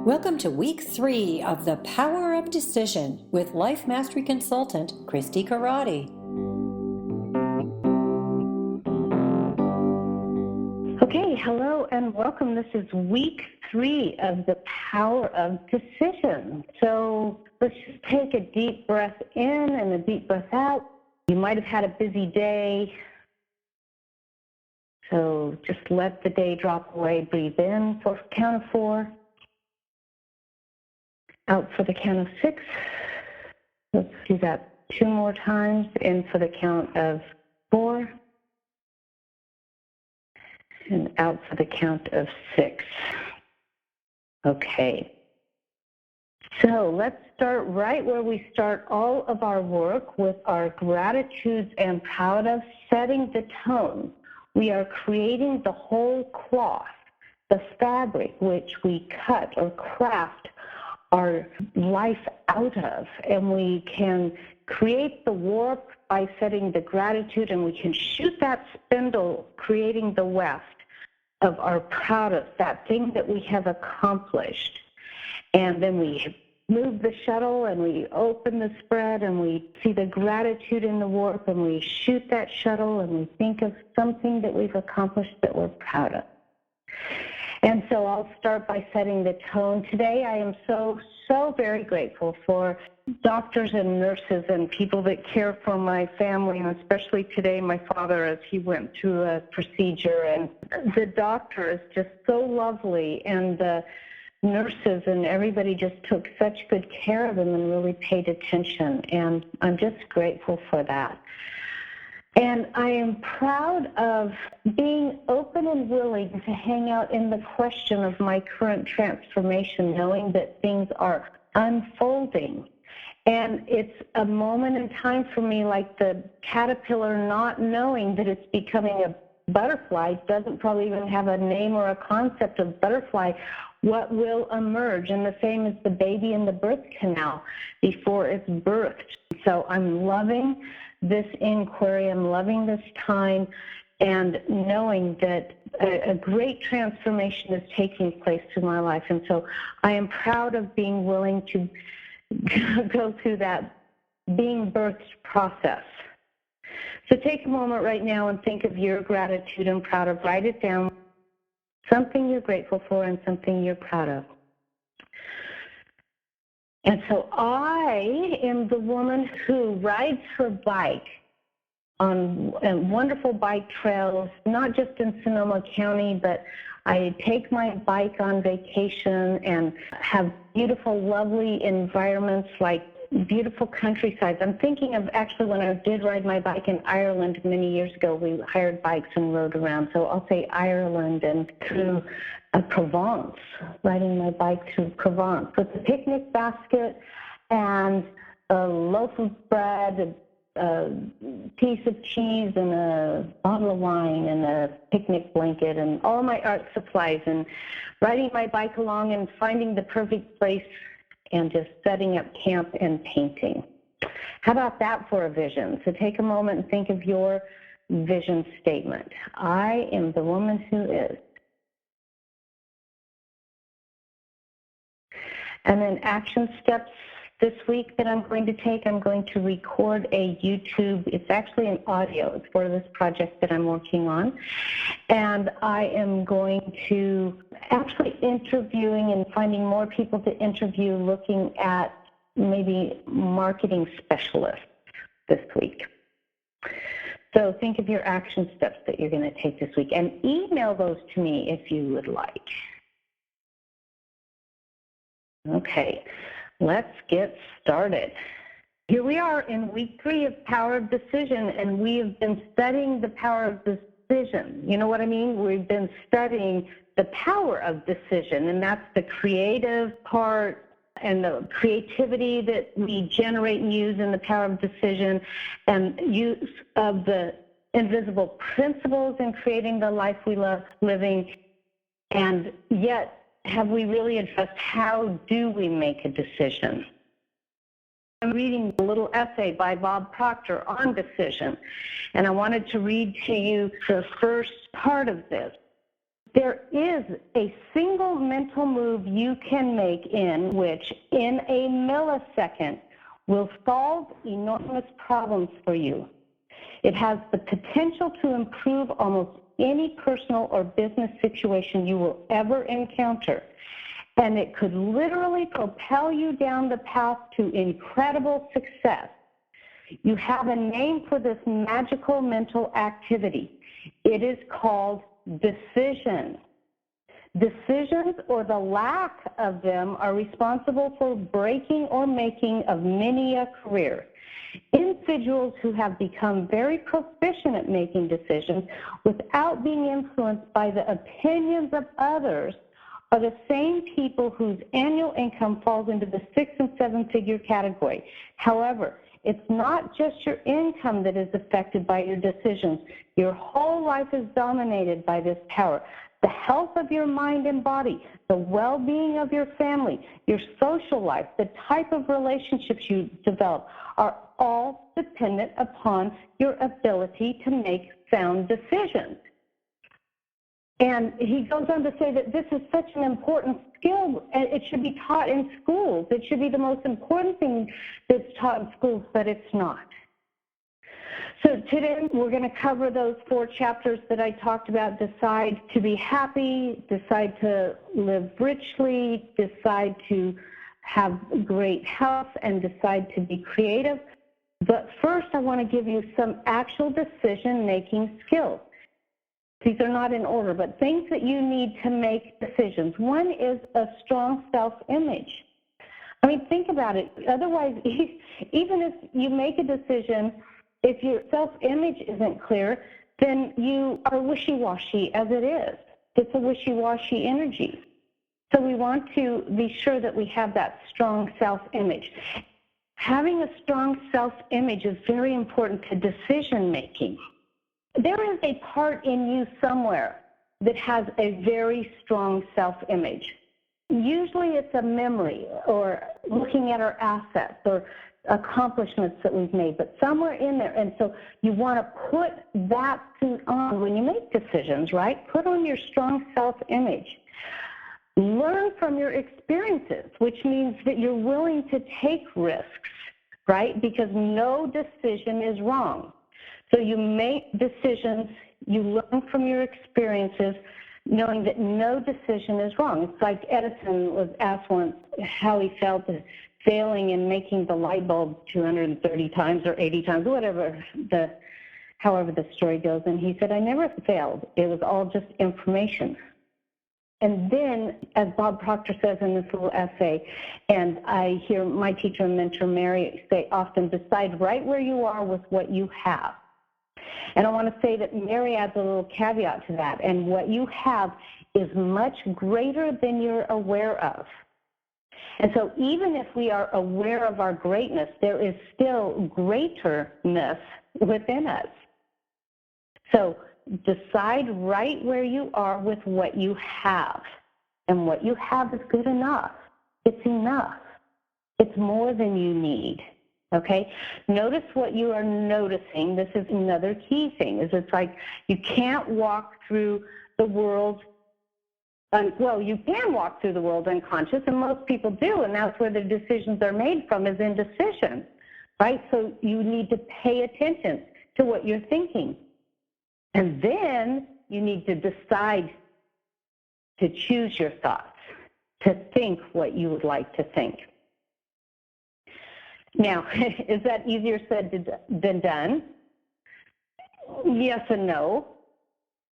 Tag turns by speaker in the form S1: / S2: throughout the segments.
S1: Welcome to week 3 of The Power of Decision with Life Mastery Consultant Christi Corradi.
S2: Okay, hello and welcome. This is week 3 of The Power of Decision. So let's just take a deep breath in and a deep breath out. You might have had a busy day, so just let the day drop away. Breathe in for the count of 4. Out for the count of 6. Let's do that 2 more times. In for the count of 4. And out for the count of 6. Okay. So let's start right where we start all of our work with our gratitudes and proud of, setting the tone. We are creating the whole cloth, the fabric which we cut or craft our life out of, and we can create the warp by setting the gratitude, and we can shoot that spindle creating the weft of our proudest, that thing that we have accomplished. And then we move the shuttle and we open the spread and we see the gratitude in the warp, and we shoot that shuttle and we think of something that we've accomplished that we're proud of. And so I'll start by setting the tone. Today I am so very grateful for doctors and nurses and people that care for my family, and especially today my father as he went through a procedure. And the doctor is just so lovely, and the nurses and everybody just took such good care of him and really paid attention, and I'm just grateful for that. And I am proud of being open and willing to hang out in the question of my current transformation, knowing that things are unfolding. And it's a moment in time for me, like the caterpillar not knowing that it's becoming a butterfly, doesn't probably even have a name or a concept of butterfly, what will emerge. And the same as the baby in the birth canal before it's birthed. So I'm loving this inquiry, I'm loving this time, and knowing that a great transformation is taking place in my life. And so I am proud of being willing to go through that being birthed process. So take a moment right now and think of your gratitude and proud of. Write it down, something you're grateful for and something you're proud of. And so I am the woman who rides her bike on wonderful bike trails, not just in Sonoma County, but I take my bike on vacation and have beautiful, lovely environments like beautiful countrysides. I'm thinking of actually when I did ride my bike in Ireland many years ago, we hired bikes and rode around. So I'll say Ireland and through Provence, riding my bike through Provence with a picnic basket and a loaf of bread, a piece of cheese and a bottle of wine and a picnic blanket and all my art supplies, and riding my bike along and finding the perfect place and just setting up camp and painting. How about that for a vision? So take a moment and think of your vision statement. I am the woman who is. And then action steps this week that I'm going to take, I'm going to record a YouTube. It's actually an audio. It's for this project that I'm working on. And I am going to actually interviewing and finding more people to interview, looking at maybe marketing specialists this week. So think of your action steps that you're going to take this week and email those to me if you would like. Okay, let's get started. Here we are in week 3 of Power of Decision, and we have been studying the power of decision. You know what I mean? We've been studying the power of decision, and that's the creative part and the creativity that we generate and use in the power of decision, and use of the invisible principles in creating the life we love living. And yet, have we really addressed how do we make a decision? I'm reading a little essay by Bob Proctor on decision, and I wanted to read to you the first part of this. There is a single mental move you can make in which, in a millisecond, will solve enormous problems for you. It has the potential to improve almost any personal or business situation you will ever encounter. And it could literally propel you down the path to incredible success. You have a name for this magical mental activity. It is called decision. Decisions, or the lack of them, are responsible for breaking or making of many a career. Individuals who have become very proficient at making decisions without being influenced by the opinions of others are the same people whose annual income falls into the 6- and 7-figure category. However, it's not just your income that is affected by your decisions. Your whole life is dominated by this power. The health of your mind and body, the well-being of your family, your social life, the type of relationships you develop are all dependent upon your ability to make sound decisions. And he goes on to say that this is such an important skill, and it should be taught in schools. It should be the most important thing that's taught in schools, but it's not. So today we're going to cover those 4 chapters that I talked about: decide to be happy, decide to live richly, decide to have great health, and decide to be creative. But first I want to give you some actual decision-making skills. These are not in order, but things that you need to make decisions. One is a strong self-image. I mean, think about it. Otherwise, even if you make a decision, if your self-image isn't clear, then you are wishy-washy as it is. It's a wishy-washy energy. So we want to be sure that we have that strong self-image. Having a strong self-image is very important to decision-making. There is a part in you somewhere that has a very strong self-image. Usually it's a memory or looking at our assets or accomplishments that we've made, but somewhere in there. And so you want to put that on when you make decisions, right? Put on your strong self-image. Learn from your experiences, which means that you're willing to take risks, right? Because no decision is wrong. So you make decisions, you learn from your experiences, knowing that no decision is wrong. It's like Edison was asked once how he felt failing in making the light bulb 230 times or 80 times, however the story goes. And he said, I never failed. It was all just information. And then, as Bob Proctor says in this little essay, and I hear my teacher and mentor Mary say often, decide right where you are with what you have. And I want to say that Mary adds a little caveat to that, and what you have is much greater than you're aware of. And so even if we are aware of our greatness, there is still greaterness within us. So decide right where you are with what you have. And what you have is good enough. It's enough. It's more than you need. Okay? Notice what you are noticing. This is another key thing, is it's like you can't walk through the world, well, you can walk through the world unconscious, and most people do, and that's where the decisions are made from, is indecision, right? So you need to pay attention to what you're thinking. And then you need to decide to choose your thoughts, to think what you would like to think. Now, is that easier said than done? Yes and no.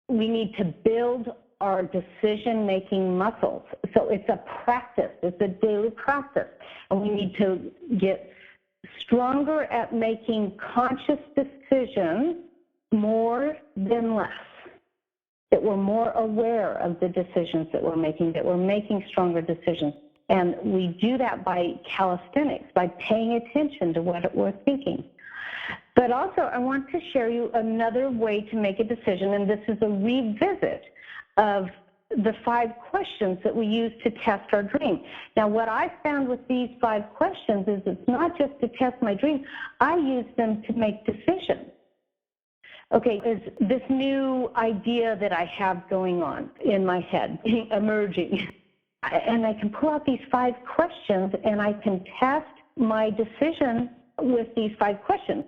S2: We need to build our decision-making muscles. So it's a practice. It's a daily practice. And we need to get stronger at making conscious decisions more than less, that we're more aware of the decisions that we're making, that we're making stronger decisions. And we do that by calisthenics, by paying attention to what we're thinking. But also, I want to share you another way to make a decision, and this is a revisit of the 5 questions that we use to test our dream. Now, what I found with these 5 questions is it's not just to test my dream. I use them to make decisions. Okay, is this new idea that I have going on in my head emerging? And I can pull out these 5 questions and I can test my decision with these 5 questions.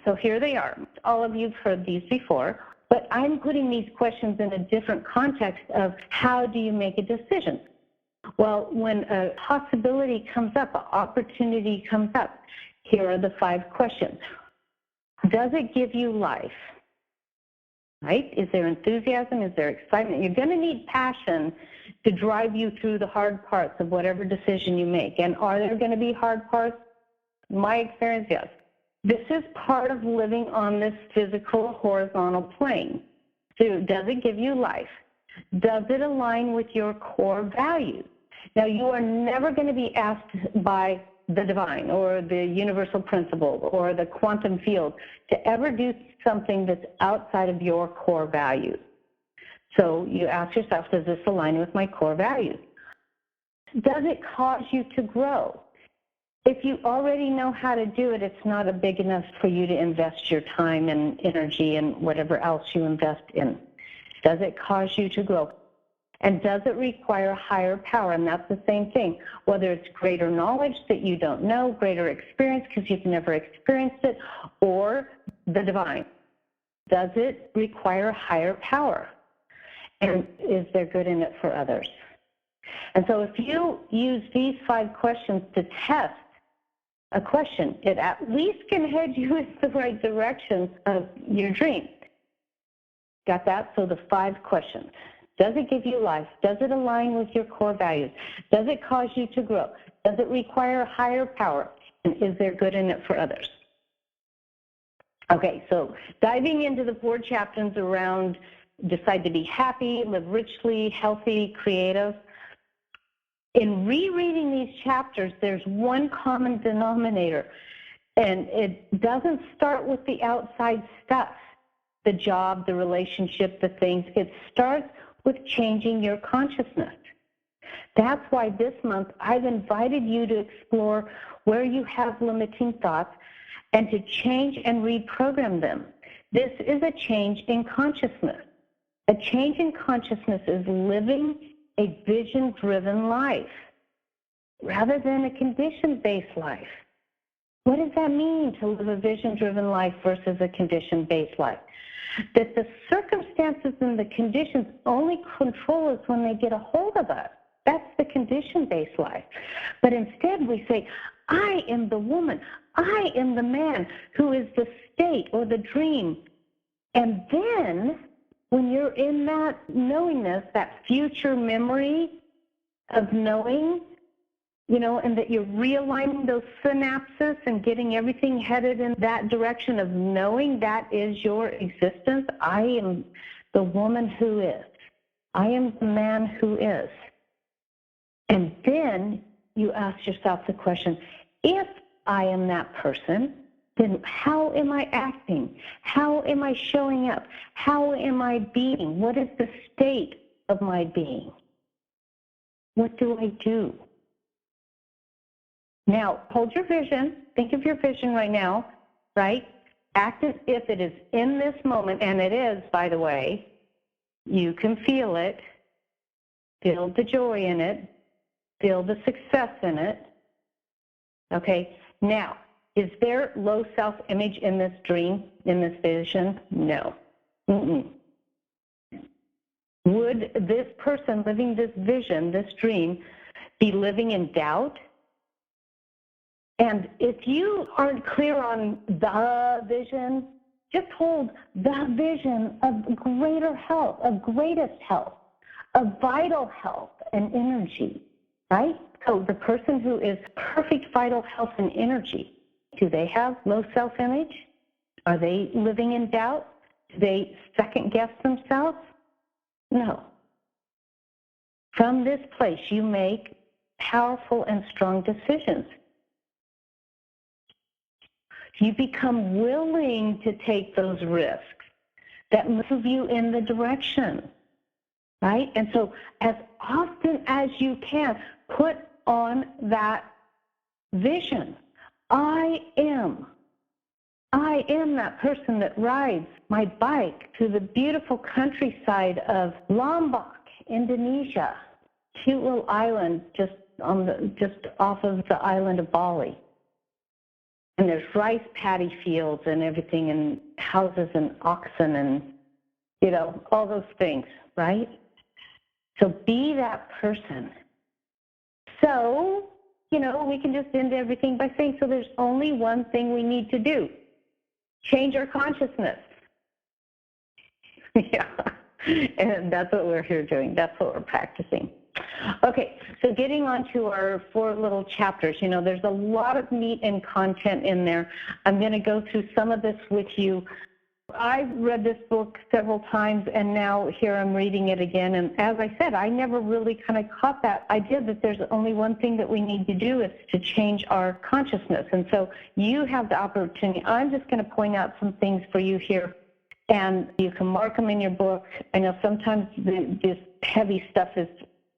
S2: So here they are. All of you have heard these before, but I'm putting these questions in a different context of how do you make a decision? Well, when a possibility comes up, an opportunity comes up, here are the 5 questions. Does it give you life? Right? Is there enthusiasm? Is there excitement? You're going to need passion to drive you through the hard parts of whatever decision you make. And are there going to be hard parts? My experience, yes. This is part of living on this physical horizontal plane. So does it give you life? Does it align with your core values? Now, you are never going to be asked by the divine or the universal principle or the quantum field to ever do something that's outside of your core values. So you ask yourself, does this align with my core values? Does it cause you to grow? If you already know how to do it, it's not a big enough for you to invest your time and energy and whatever else you invest in. Does it cause you to grow? And does it require higher power? And that's the same thing, whether it's greater knowledge that you don't know, greater experience because you've never experienced it, or the divine. Does it require higher power? And is there good in it for others? And so if you use these 5 questions to test a question, it at least can head you in the right direction of your dream. Got that? So the 5 questions. Does it give you life? Does it align with your core values? Does it cause you to grow? Does it require higher power? And is there good in it for others? Okay, so diving into the 4 chapters around decide to be happy, live richly, healthy, creative. In rereading these chapters, there's one common denominator, and it doesn't start with the outside stuff, the job, the relationship, the things. It starts with changing your consciousness. That's why this month I've invited you to explore where you have limiting thoughts and to change and reprogram them. This is a change in consciousness. A change in consciousness is living a vision-driven life rather than a condition-based life. What does that mean to live a vision-driven life versus a condition-based life? That the circumstances and the conditions only control us when they get a hold of us. That's the condition-based life. But instead we say, I am the woman, I am the man who is the state or the dream. And then when you're in that knowingness, that future memory of knowing, and that you're realigning those synapses and getting everything headed in that direction of knowing that is your existence. I am the woman who is. I am the man who is. And then you ask yourself the question, if I am that person, then how am I acting? How am I showing up? How am I being? What is the state of my being? What do I do? Now, hold your vision. Think of your vision right now, right? Act as if it is in this moment, and it is, by the way. You can feel it. Feel the joy in it. Feel the success in it. Okay? Now, is there low self-image in this dream, in this vision? No. Would this person living this vision, this dream, be living in doubt? And if you aren't clear on the vision, just hold the vision of greater health, of greatest health, of vital health and energy, right? So the person who is perfect vital health and energy, do they have low self-image? Are they living in doubt? Do they second-guess themselves? No. From this place, you make powerful and strong decisions. You become willing to take those risks that move you in the direction, right? And so as often as you can, put on that vision. I am I am that person that rides my bike to the beautiful countryside of Lombok, Indonesia, cute little island just off of the island of Bali. And there's rice paddy fields and everything, and houses and oxen and, all those things, right? So be that person. So, we can just end everything by saying, so there's only one thing we need to do. Change our consciousness. Yeah, and that's what we're here doing. That's what we're practicing. Okay, so getting on to our 4 little chapters. There's a lot of meat and content in there. I'm going to go through some of this with you. I've read this book several times, and now here I'm reading it again. And as I said, I never really kind of caught that idea that there's only one thing that we need to do is to change our consciousness. And so you have the opportunity. I'm just going to point out some things for you here, and you can mark them in your book. I know sometimes this heavy stuff is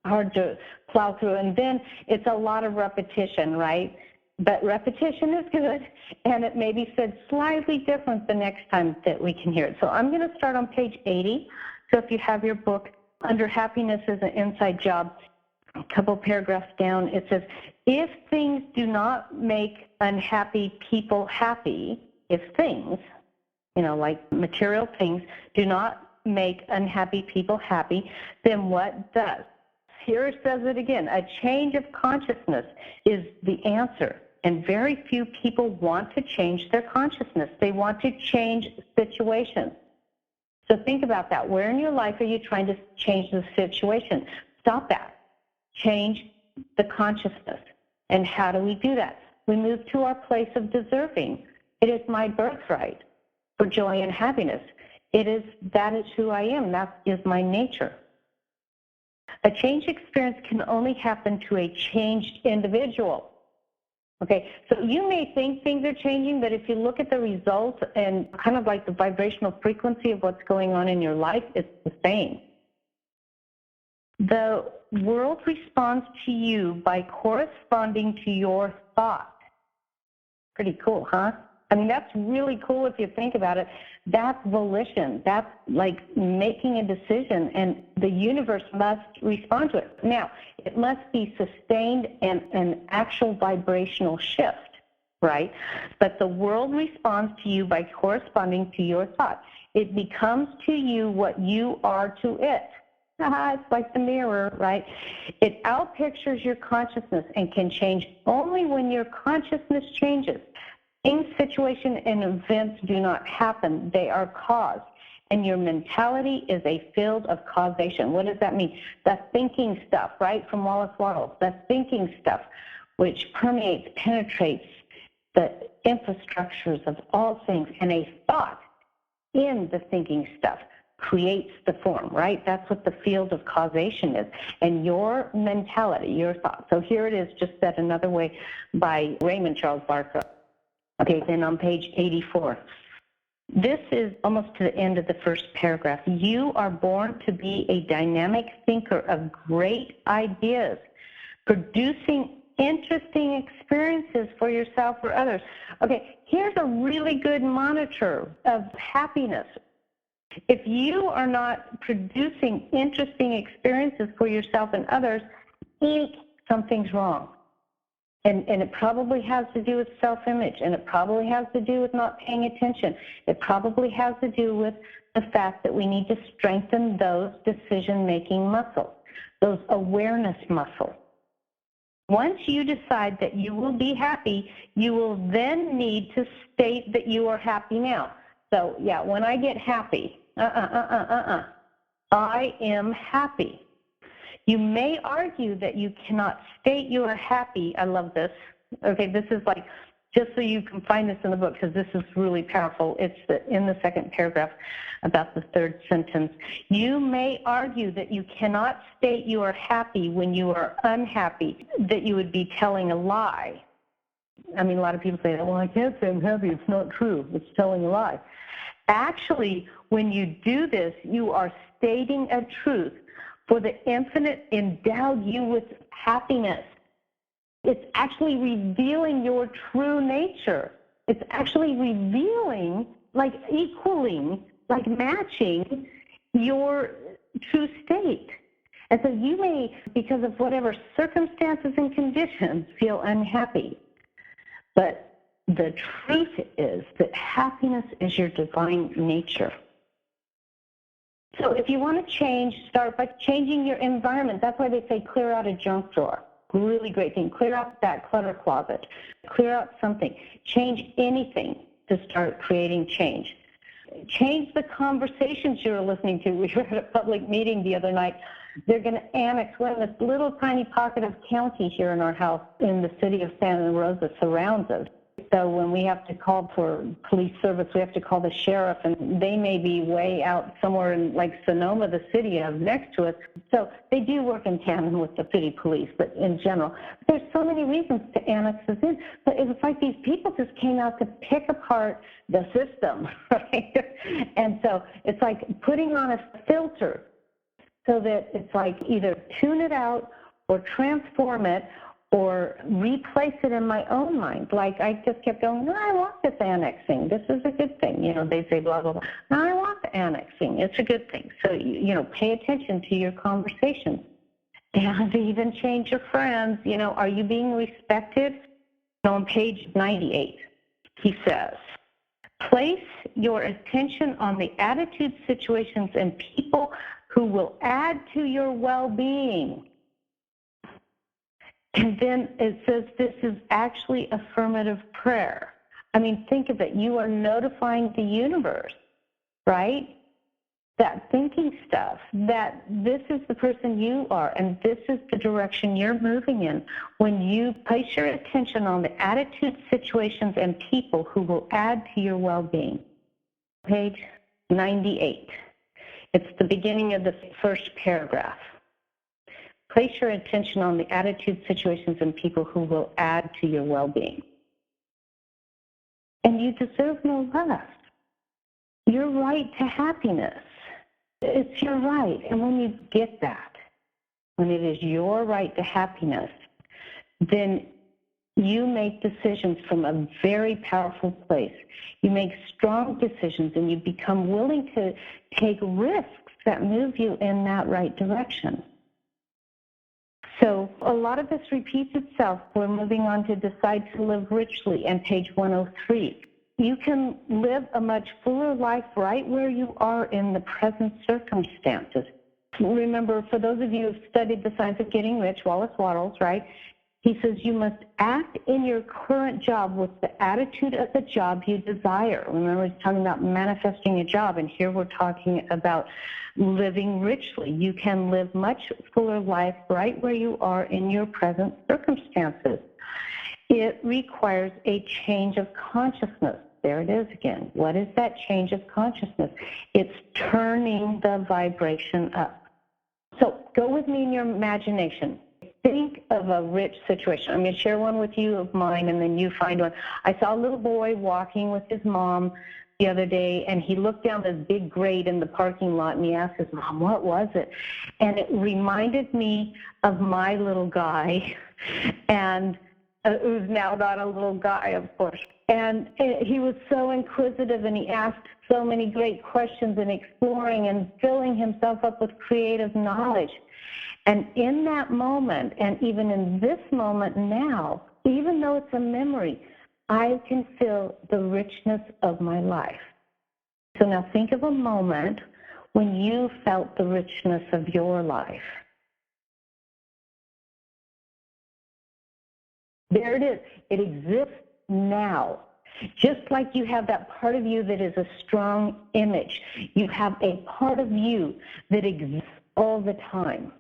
S2: hard to plow through, and then it's a lot of repetition, right? But repetition is good, and it may be said slightly different the next time that we can hear it. So I'm going to start on page 80. So if you have your book, under happiness is an inside job, a couple paragraphs down, it says, if things do not make unhappy people happy, if things, like material things, do not make unhappy people happy, then what does? Here it says it again, a change of consciousness is the answer. And very few people want to change their consciousness. They want to change situations. So think about that. Where in your life are you trying to change the situation? Stop that. Change the consciousness. And how do we do that? We move to our place of deserving. It is my birthright for joy and happiness. That is who I am. That is my nature. A change experience can only happen to a changed individual. Okay, so you may think things are changing, but if you look at the results and kind of like the vibrational frequency of what's going on in your life, it's the same. The world responds to you by corresponding to your thought. Pretty cool, huh? I mean, that's really cool if you think about it. That's volition. That's like making a decision, and the universe must respond to it. Now, it must be sustained and an actual vibrational shift, right? But the world responds to you by corresponding to your thought. It becomes to you what you are to it. It's like the mirror, right? It outpictures your consciousness and can change only when your consciousness changes. Things, situation, and events do not happen. They are caused. And your mentality is a field of causation. What does that mean? The thinking stuff, right, from Wallace Wattles, the thinking stuff, which permeates, penetrates the infrastructures of all things. And a thought in the thinking stuff creates the form, right? That's what the field of causation is. And your mentality, your thought. So here it is, just said another way by Raymond Charles Barker. Okay, then on page 84. This is almost to the end of the first paragraph. You are born to be a dynamic thinker of great ideas, producing interesting experiences for yourself or others. Okay, here's a really good monitor of happiness. If you are not producing interesting experiences for yourself and others, something's wrong. And it probably has to do with self-image, and it probably has to do with not paying attention. It probably has to do with the fact that we need to strengthen those decision-making muscles, those awareness muscles. Once you decide that you will be happy, you will then need to state that you are happy now. So, yeah, when I get happy, I am happy. You may argue that you cannot state you are happy. I love this. Okay, this is like, just so you can find this in the book, because this is really powerful. It's in the second paragraph about the third sentence. You may argue that you cannot state you are happy when you are unhappy, that you would be telling a lie. I mean, a lot of people say, well, I can't say I'm happy. It's not true. It's telling a lie. Actually, when you do this, you are stating a truth. For the infinite endowed you with happiness. It's actually revealing your true nature. It's actually revealing, like equaling, like matching your true state. And so you may, because of whatever circumstances and conditions, feel unhappy. But the truth is that happiness is your divine nature. So if you want to change, start by changing your environment. That's why they say clear out a junk drawer. Really great thing. Clear out that clutter closet. Clear out something. Change anything to start creating change. Change the conversations you're listening to. We were at a public meeting the other night. They're going to annex, we're in this little tiny pocket of county here in our house in the city of Santa Rosa surrounds us. So when we have to call for police service, we have to call the sheriff, and they may be way out somewhere in like Sonoma, the city of next to us. So they do work in tandem with the city police, but in general. There's so many reasons to annex us in, but it's like these people just came out to pick apart the system, right? And so it's like putting on a filter so that it's like either tune it out or transform it or replace it in my own mind. Like I just kept going, no, I want this annexing. This is a good thing. You know, they say blah, blah, blah. No, I want the annexing. It's a good thing. So, you know, pay attention to your conversations. And even change your friends. You know, are you being respected? On page 98, he says, place your attention on the attitudes, situations, and people who will add to your well-being. And then it says this is actually affirmative prayer. I mean, think of it. You are notifying the universe, right? That thinking stuff, that this is the person you are and this is the direction you're moving in. When you place your attention on the attitudes, situations, and people who will add to your well-being. Page 98. It's the beginning of the first paragraph. Place your attention on the attitudes, situations, and people who will add to your well-being. And you deserve no less. Your right to happiness. It's your right. And when you get that, when it is your right to happiness, then you make decisions from a very powerful place. You make strong decisions and you become willing to take risks that move you in that right direction. So a lot of this repeats itself. We're moving on to decide to live richly and page 103. You can live a much fuller life right where you are in the present circumstances. Remember, for those of you who have studied the science of getting rich, Wallace Wattles, right? He says you must act in your current job with the attitude of the job you desire. Remember, he's talking about manifesting a job, and here we're talking about living richly. You can live much fuller life right where you are in your present circumstances. It requires a change of consciousness. There it is again. What is that change of consciousness? It's turning the vibration up. So go with me in your imagination. Think of a rich situation. I'm going to share one with you of mine, and then you find one. I saw a little boy walking with his mom the other day, and he looked down this big grate in the parking lot, and he asked his mom, what was it? And it reminded me of my little guy, and who's now not a little guy, of course. And he was so inquisitive, and he asked so many great questions and exploring and filling himself up with creative knowledge. And in that moment, and even in this moment now, even though it's a memory, I can feel the richness of my life. So now think of a moment when you felt the richness of your life. There it is. It exists now. Just like you have that part of you that is a strong image, you have a part of you that exists all the time.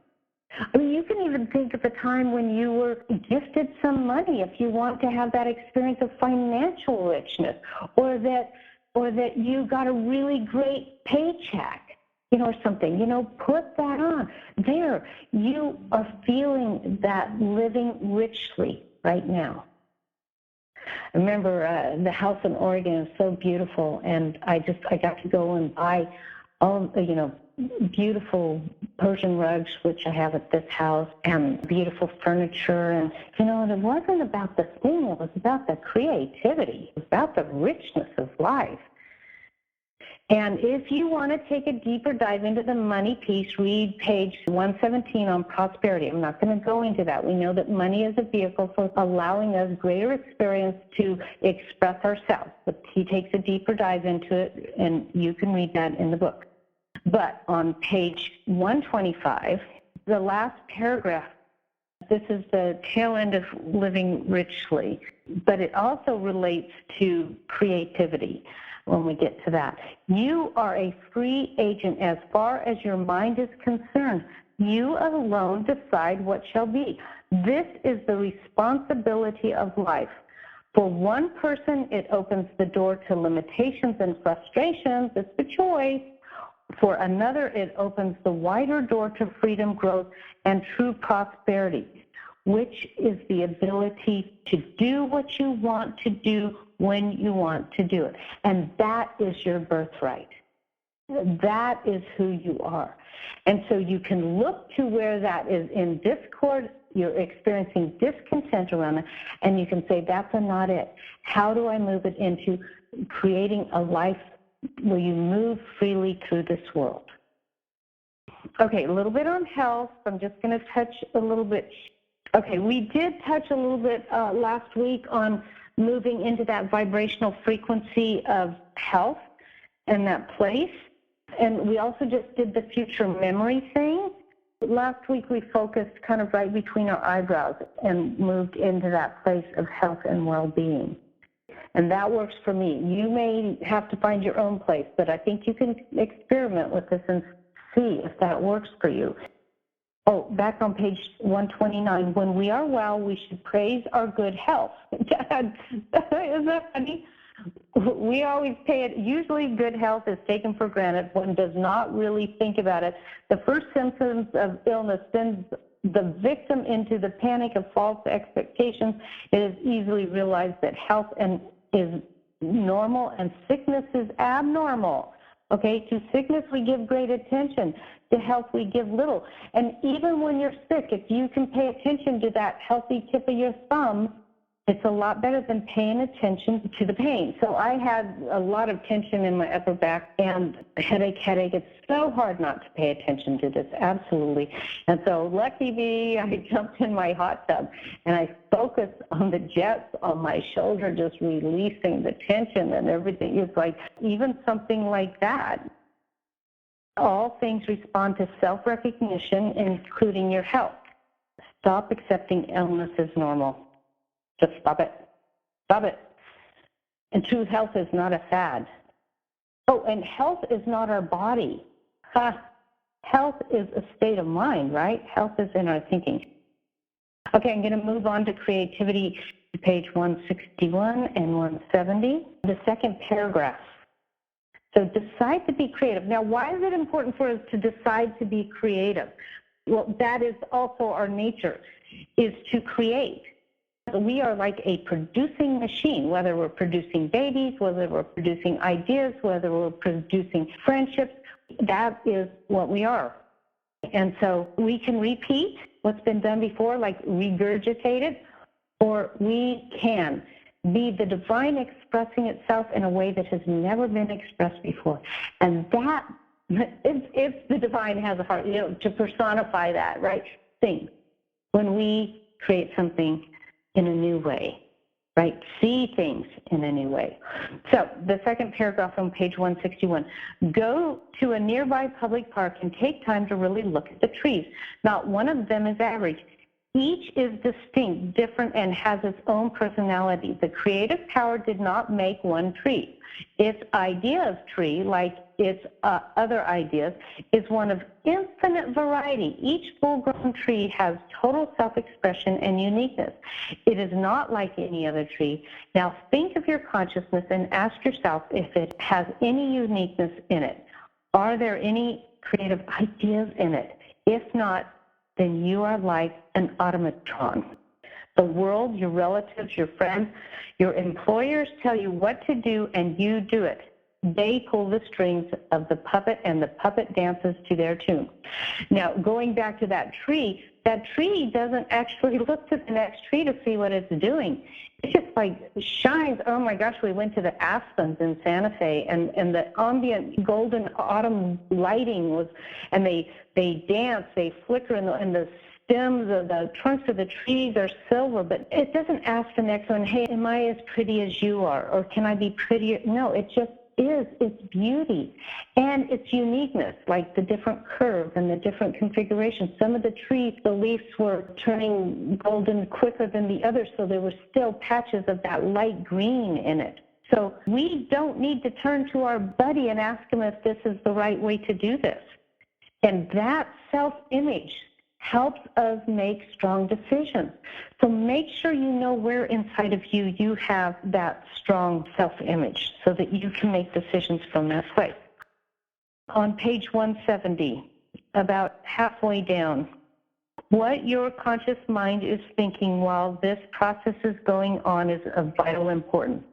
S2: I mean, you can even think of a time when you were gifted some money if you want to have that experience of financial richness, or that you got a really great paycheck, or something. Put that on. There, you are feeling that living richly right now. I remember the house in Oregon is so beautiful, and I got to go and buy all, beautiful Persian rugs, which I have at this house, and beautiful furniture. And, and it wasn't about the thing. It was about the creativity. It was about the richness of life. And if you want to take a deeper dive into the money piece, read page 117 on prosperity. I'm not going to go into that. We know that money is a vehicle for allowing us greater experience to express ourselves. But he takes a deeper dive into it, and you can read that in the book. But on page 125, the last paragraph, this is the tail end of living richly, but it also relates to creativity. When we get to that, you are a free agent as far as your mind is concerned. You alone decide what shall be. This is the responsibility of life. For one person, it opens the door to limitations and frustrations. It's the choice. For another, it opens the wider door to freedom, growth, and true prosperity, which is the ability to do what you want to do when you want to do it. And that is your birthright. That is who you are. And so you can look to where that is in discord, you're experiencing discontent around it, and you can say, that's not it. How do I move it into creating a life where you move freely through this world? Okay, a little bit on health. I'm just going to touch a little bit. Okay, we did touch a little bit last week on moving into that vibrational frequency of health and that place. And we also just did the future memory thing. Last week we focused kind of right between our eyebrows and moved into that place of health and well-being. And that works for me. You may have to find your own place, but I think you can experiment with this and see if that works for you. Oh, back on page 129, when we are well, we should praise our good health. Dad, isn't that funny? We always pay it. Usually good health is taken for granted. One does not really think about it. The first symptoms of illness sends the victim into the panic of false expectations. It is easily realized that health is normal and sickness is abnormal. Okay, to sickness we give great attention. To health we give little. And even when you're sick, if you can pay attention to that healthy tip of your thumb, it's a lot better than paying attention to the pain. So I had a lot of tension in my upper back and headache. It's so hard not to pay attention to this, absolutely. And so lucky me, I jumped in my hot tub and I focused on the jets on my shoulder, just releasing the tension and everything. It's like even something like that. All things respond to self-recognition, including your health. Stop accepting illness as normal. Just stop it. Stop it. And true health is not a fad. Oh, and health is not our body. Health is a state of mind, right? Health is in our thinking. Okay, I'm going to move on to creativity, page 161 and 170. The second paragraph. So decide to be creative. Now, why is it important for us to decide to be creative? Well, that is also our nature, is to create. We are like a producing machine, whether we're producing babies, whether we're producing ideas, whether we're producing friendships. That is what we are. And so we can repeat what's been done before, like regurgitate it, or we can be the divine expressing itself in a way that has never been expressed before. And that, if the divine has a heart, to personify that, right? Think. When we create something in a new way, right? See things in a new way. So the second paragraph on page 161, go to a nearby public park and take time to really look at the trees. Not one of them is average. Each is distinct, different, and has its own personality. The creative power did not make one tree. Its idea of tree, like its other ideas, is one of infinite variety. Each full-grown tree has total self-expression and uniqueness. It is not like any other tree. Now think of your consciousness and ask yourself if it has any uniqueness in it. Are there any creative ideas in it? If not, then you are like an automaton. The world, your relatives, your friends, your employers tell you what to do, and you do it. they pull the strings of the puppet and the puppet dances to their tune. Now, going back to that tree doesn't actually look to the next tree to see what it's doing. It just like shines. Oh my gosh, we went to the Aspens in Santa Fe, and the ambient golden autumn lighting was, and they dance, they flicker, and the stems of the trunks of the trees are silver, but it doesn't ask the next one, hey, am I as pretty as you are, or can I be prettier? No, it just is its beauty and its uniqueness, like the different curves and the different configurations. Some of the trees, the leaves were turning golden quicker than the others, so there were still patches of that light green in it. So we don't need to turn to our buddy and ask him if this is the right way to do this. And that self-image helps us make strong decisions. So make sure you know where inside of you have that strong self-image so that you can make decisions from that place. On page 170, about halfway down, what your conscious mind is thinking while this process is going on is of vital importance.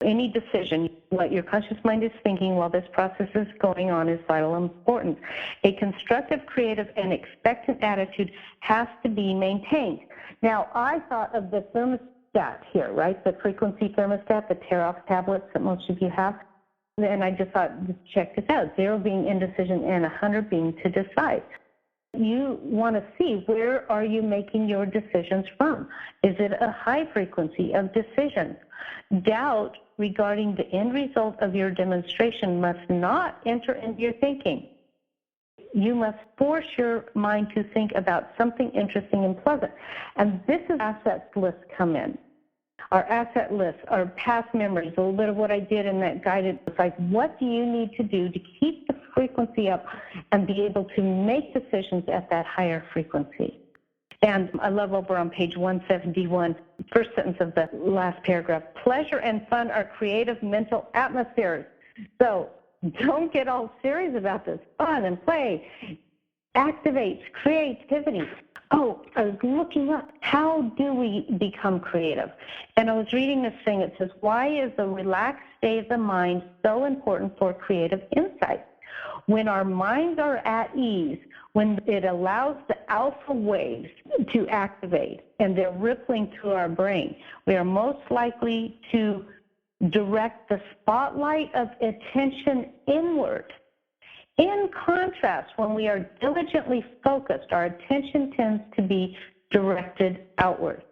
S2: Any decision, what your conscious mind is thinking while this process is going on is vital importance. A constructive, creative, and expectant attitude has to be maintained. Now, I thought of the thermostat here, right? The frequency thermostat, the tear-off tablets that most of you have. And I just thought, check this out, 0 being indecision and 100 being to decide. You want to see, where are you making your decisions from? Is it a high frequency of decisions? Doubt regarding the end result of your demonstration must not enter into your thinking. You must force your mind to think about something interesting and pleasant. And this is assets lists come in. Our asset lists, our past memories, a little bit of what I did in that guided, it's like, what do you need to do to keep the frequency up and be able to make decisions at that higher frequency? And I love over on page 171, first sentence of the last paragraph, pleasure and fun are creative mental atmospheres. So don't get all serious about this. Fun and play activates creativity. Oh, I was looking up, how do we become creative? And I was reading this thing. It says, why is the relaxed state of the mind so important for creative insight? When our minds are at ease, when it allows the alpha waves to activate and they're rippling through our brain, we are most likely to direct the spotlight of attention inward. In contrast, when we are diligently focused, our attention tends to be directed outward.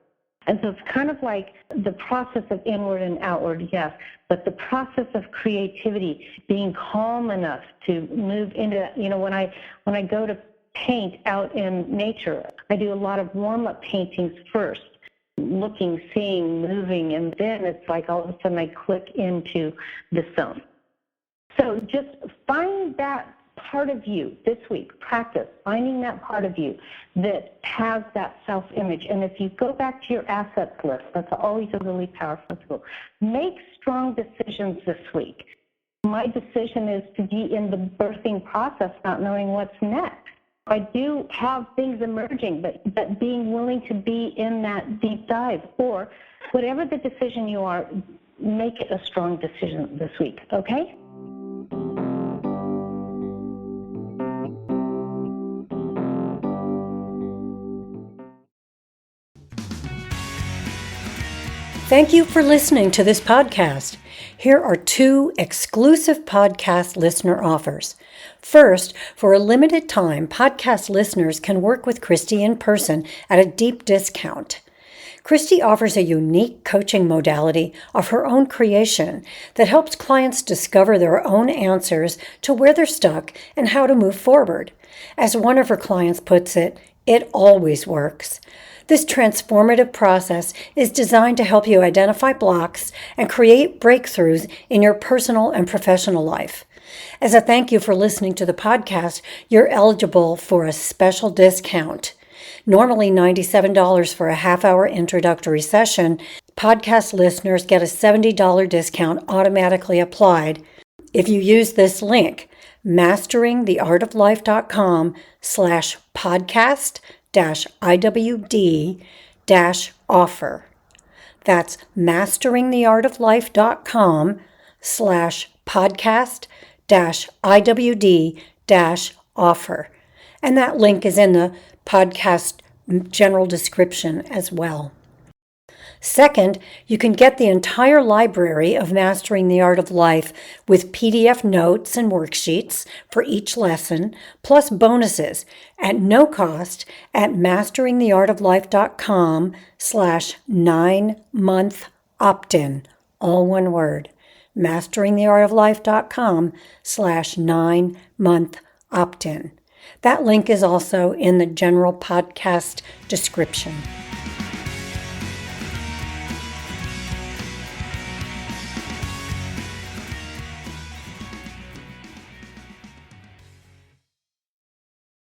S2: And so it's kind of like the process of inward and outward, yes, but the process of creativity, being calm enough to move into, when I go to paint out in nature, I do a lot of warm-up paintings first, looking, seeing, moving, and then it's like all of a sudden I click into the zone. So just find that part of you this week. Practice finding that part of you that has that self-image. And if you go back to your assets list, that's always a really powerful tool. Make strong decisions this week. My decision is to be in the birthing process, not knowing what's next. I do have things emerging, but being willing to be in that deep dive, or whatever the decision you are, make it a strong decision this week, okay?
S1: Thank you for listening to this podcast. Here are 2 exclusive podcast listener offers. First, for a limited time, podcast listeners can work with Christi in person at a deep discount. Christi offers a unique coaching modality of her own creation that helps clients discover their own answers to where they're stuck and how to move forward. As one of her clients puts it, it always works. This transformative process is designed to help you identify blocks and create breakthroughs in your personal and professional life. As a thank you for listening to the podcast, you're eligible for a special discount. Normally $97 for a half-hour introductory session, podcast listeners get a $70 discount automatically applied if you use this link, masteringtheartoflife.com/podcast-IWD-offer. That's masteringtheartoflife.com/podcast-IWD-offer. podcast-IWD-offer. And that link is in the podcast general description as well. Second, you can get the entire library of Mastering the Art of Life with PDF notes and worksheets for each lesson, plus bonuses at no cost at masteringtheartoflife.com/9-month opt-in, all one word, masteringtheartoflife.com/9-month opt-in. That link is also in the general podcast description.